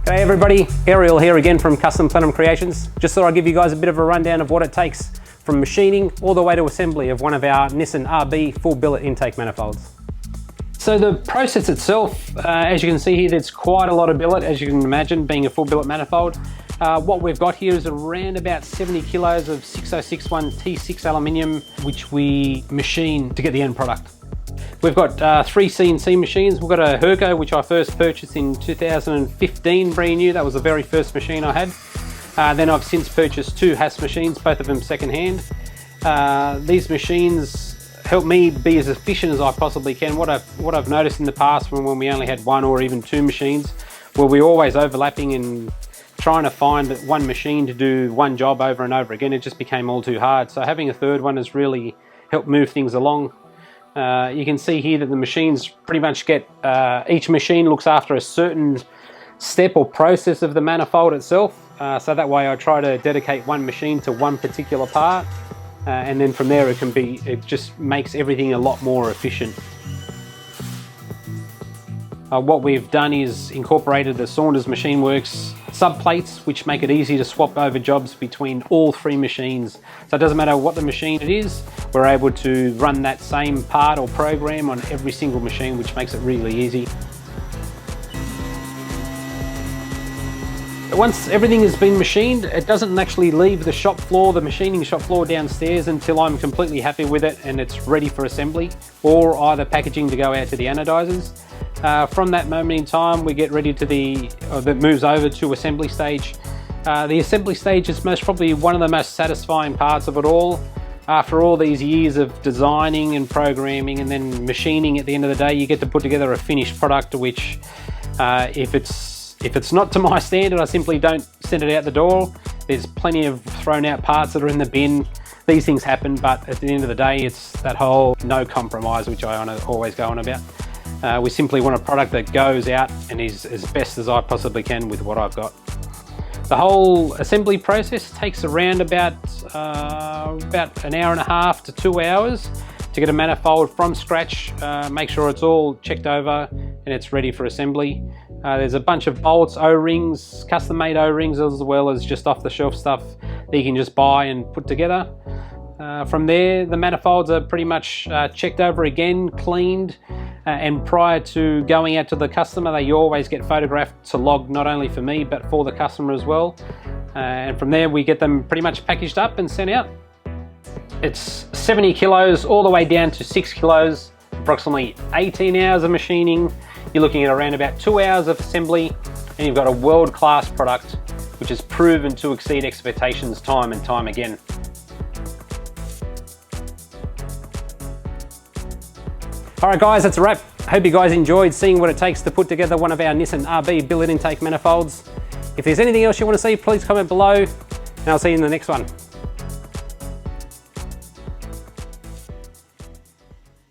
G'day everybody, Ariel here again from Custom Platinum Creations. Just thought I'd give you guys a bit of a rundown of what it takes from machining all the way to assembly of one of our Nissan RB full billet intake manifolds. So the process itself, as you can see here, there's quite a lot of billet, as you can imagine, being a full billet manifold. What we've got here is around about 70 kilos of 6061 T6 aluminium, which we machine to get the end product. We've got 3 CNC machines. We've got a Herco, which I first purchased in 2015, brand new. That was the very first machine I had. Then I've since purchased 2 Haas machines, both of them second-hand. These machines help me be as efficient as I possibly can. What I've noticed in the past when we only had 1 or even 2 machines, where we're always overlapping and trying to find one machine to do one job over and over again, it just became all too hard. So having a third one has really helped move things along. You can see here that the machines pretty much get, each machine looks after a certain step or process of the manifold itself. So that way I try to dedicate one machine to one particular part. And then from there it just makes everything a lot more efficient. What we've done is incorporated the Saunders Machine Works subplates, which make it easy to swap over jobs between all 3 machines. So it doesn't matter what the machine it is, we're able to run that same part or program on every single machine, which makes it really easy. Once everything has been machined, it doesn't actually leave the shop floor, the machining shop floor downstairs, until I'm completely happy with it and it's ready for assembly or either packaging to go out to the anodizers. From that moment in time, we get ready to that moves over to assembly stage. The assembly stage is most probably one of the most satisfying parts of it all. After all these years of designing and programming and then machining, at the end of the day, you get to put together a finished product, which if it's not to my standard, I simply don't send it out the door. There's plenty of thrown out parts that are in the bin. These things happen, but at the end of the day, it's that whole no compromise, which I always go on about. We simply want a product that goes out and is as best as I possibly can with what I've got. The whole assembly process takes around about an hour and a half to 2 hours to get a manifold from scratch, make sure it's all checked over and it's ready for assembly. There's a bunch of bolts, O-rings, custom-made O-rings, as well as just off-the-shelf stuff that you can just buy and put together. From there, the manifolds are pretty much checked over again, cleaned, and prior to going out to the customer, they always get photographed to log, not only for me, but for the customer as well. And from there, we get them pretty much packaged up and sent out. It's 70 kilos all the way down to 6 kilos, approximately 18 hours of machining. You're looking at around about 2 hours of assembly, and you've got a world-class product, which is proven to exceed expectations time and time again. Alright guys, that's a wrap. Hope you guys enjoyed seeing what it takes to put together one of our Nissan RB billet intake manifolds. If there's anything else you want to see, please comment below, and I'll see you in the next one.